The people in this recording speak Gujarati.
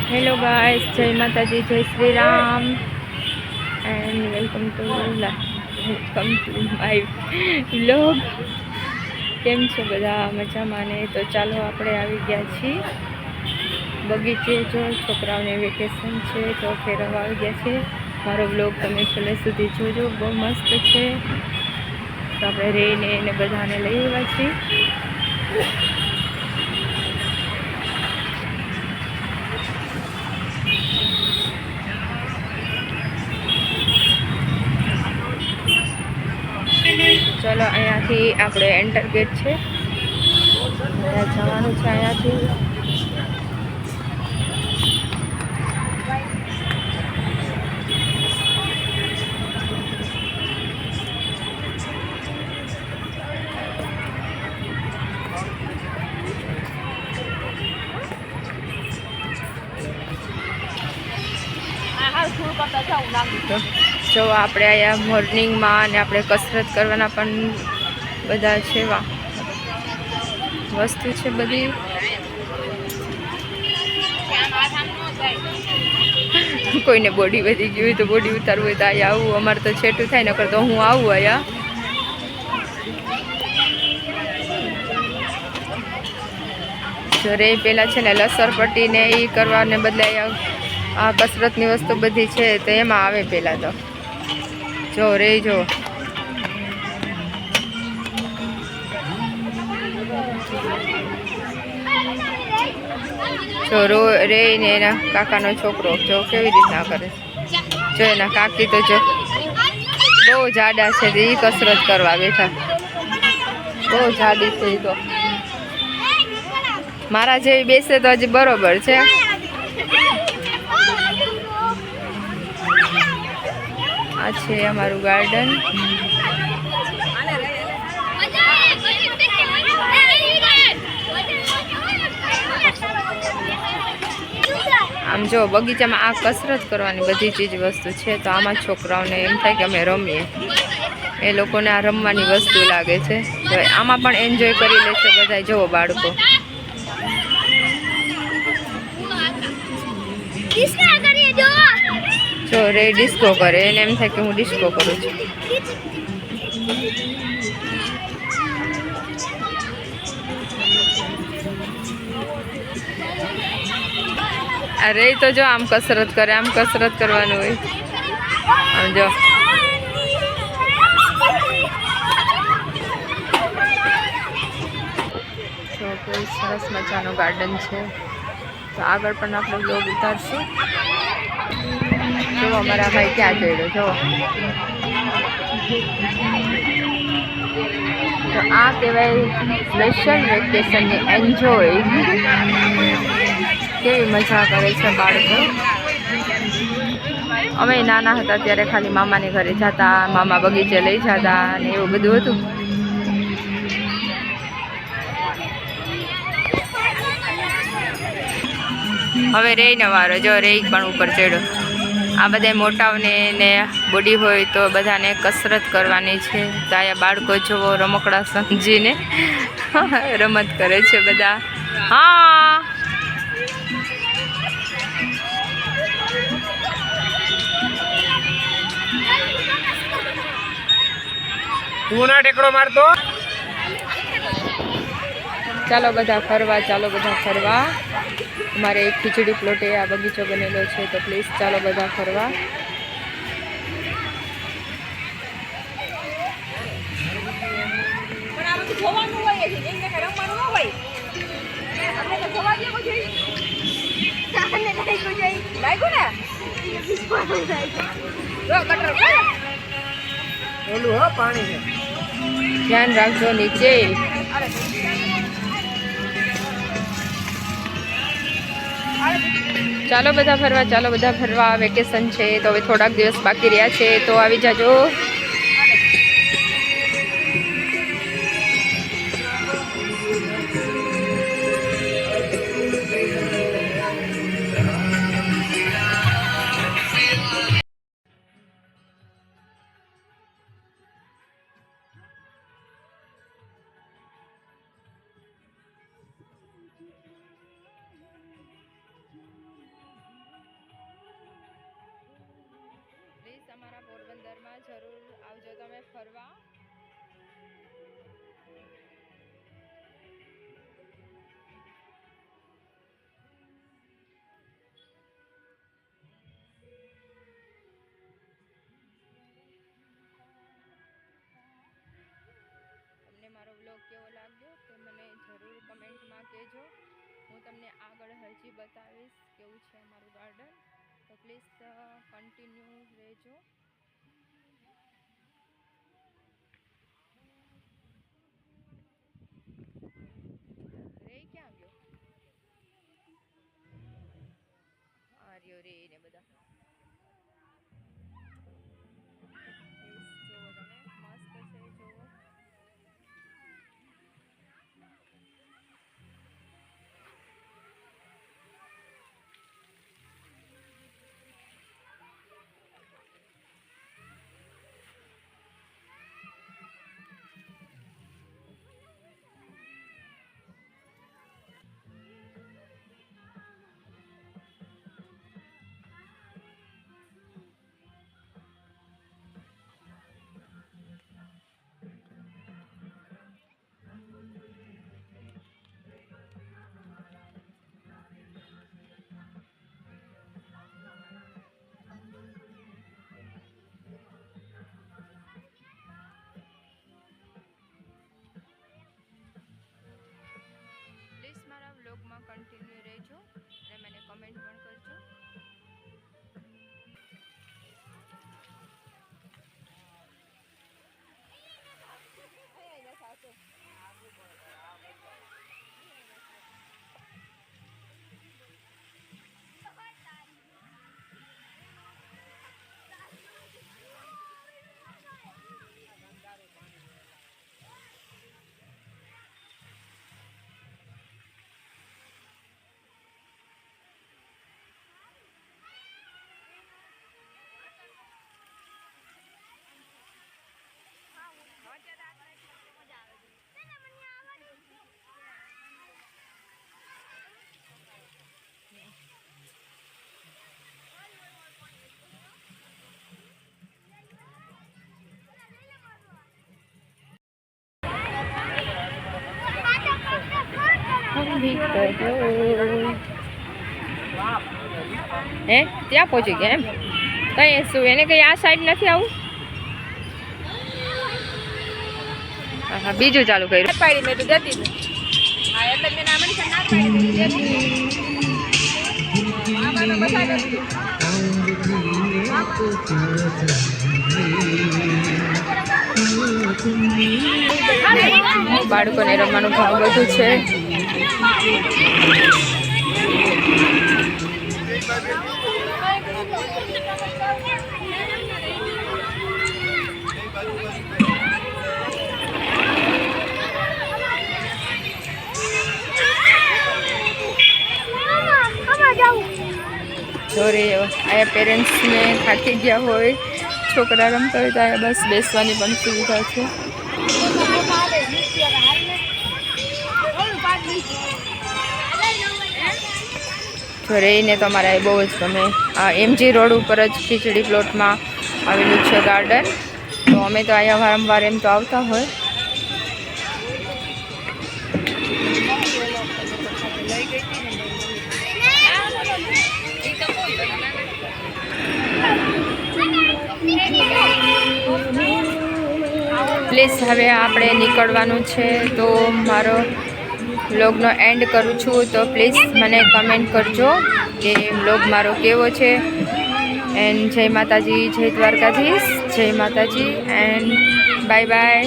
हेलो गाइस, जय माता दी, जय Shri Ram and welcome to my vlog. केम छो बधा मजामां ने? तो चालो આપણે આવી ગયા છીએ બગીચે। જો છોકરાઓને વેકેશન છે તો ફેરવવા આવી ગયા છે। મારો વ્લોગ તમે છેલ્લે સુધી જોજો, બહુ મસ્ત છે। તો આપણે રહીને એને બધાને લઈ આવ્યા છીએ। चलो अहींयाथी आपणे एंटर गेट है, जवानुं छे अहींयाथी। जो આપણે અહીંયા મોર્નિંગમાં અને આપણે કસરત કરવાના પણ બધા છે વસ્તુ છે બધી। કોઈને બોડી વધી ગઈ હોય તો બોડી ઉતારવું હોય તો અહીંયા આવું। અમારે તો છેટું થાય, નકર તો હું આવું અહીંયા। જો રે પેલા છે ને લસરપટ્ટી ને એ કરવાને બદલે આ કસરતની વસ્તુ બધી છે તો એમાં આવે પેલા તો। જો રે જો रो रे ने एना काकानो छोकरो जो केवी रीतना करे। जो एना काकी तो जो बहु जाडा छे, ई कसरत करवा बैठा। बहु जाडी छे तो मारा जेवी बेसे तो हजी बरोबर छे। आ छे अमारुं गार्डन। आम जो बगीचा में आ कसरत करवानी बधी चीज वस्तु है तो आम छोकराओने एम थाय के अमे रमीए। ए लोकोने आ रमवानी वस्तु लागे छे तो आमा पण एन्जॉय करी ले छे बधाय। जो बाळको जो रे डिस्को करे, एने एम थाय के हूँ डिस्को करूँ छुं। अरे तो जो आम कसरत करे, आम कसरत करवानुं होय। आम जो कोई सरस मजानो गार्डन है तो आगळ पण आपणे ब्लॉग उतारशुं। जो अमारा भाई क्या चढ़्यो जो तो आ कहेवाय स्पेशल वेकेशन ने एन्जॉय। केवी मजा करे छे बाळको। अमे नाना हता त्यारे खाली मामाने घरे जाता, मामा बगीचे लई जाता ने एवुं बधुं हतुं। हवे रेयनो वारो। जो रेय पण उपर चढ़्यो। आ बधाय मोटाओने ने बॉडी होय तो बधाने कसरत करवानी छे। तो आया बाळको जोवो रमकड़ा समजीने रमत करे छे बधा। हाँ तू ना टेकड़ो मारतो। चालो बधा फरवा, चालो बधा फरवा। हमारे एक खीचड़ी प्लॉटे आ बगीचो बनेलो छे तो प्लीज चालो बधा फरवा। ध्यान राखजो नीचे। चालो बधा फरवा, चालो बधा फरवा। वेकेशन है तो हवे थोड़ाक दिवस बाकी रह्या छे तो आवी जाजो। જરૂર આવજો તમે ફરવા. તમને મારો વ્લોગ કેવો લાગ્યો તે મને જરૂર કમેન્ટમાં કહેજો. હું તમને આગળ હજી બતાવીશ કેવું છે અમારું ગાર્ડન, તો પ્લીઝ કન્ટિન્યુ રહેજો. રે ક્યાં ગયો? આર્યો રે ને બધા જોવો તમે, મસ્ત છે જોવો. પ્લીઝ મારા વ્લોગમાં કન્ટિન્યુ રહેજો અને મને કમેન્ટ પણ કરજો. હે ત્યાં પહોંચી ગયા એમ? કઈ શું એને કઈ આ સાઈડ નથી આવું? હા બીજું ચાલુ કર્યું. પાડી મેં તો જતી હા એટલે મેં આમની ના પાડી બાળકોને રમવાનું ભાવ બધું છે. જોરે આયા પેરેન્ટ્સને થાકી ગયા હોય, છોકરા રમતા હોય તો આયા બસ બેસવાની પણ સુવિધા છે. જોરેને તો અમારા બહુ જ ગમે. આ MG રોડ ઉપર જ ખીચડી પ્લોટમાં આવેલું છે ગાર્ડન, તો અમે તો અહીંયા વારંવાર એમ તો આવતા હોય. પ્લીઝ હવે આપણે નીકળવાનું છે, તો મારો વ્લોગનો એન્ડ કરું છું. તો પ્લીઝ મને કમેન્ટ કરજો કે વ્લોગ મારો કેવો છે. એન્ડ જય માતાજી, જય દ્વારકાધીશ, જય માતાજી એન્ડ બાય બાય.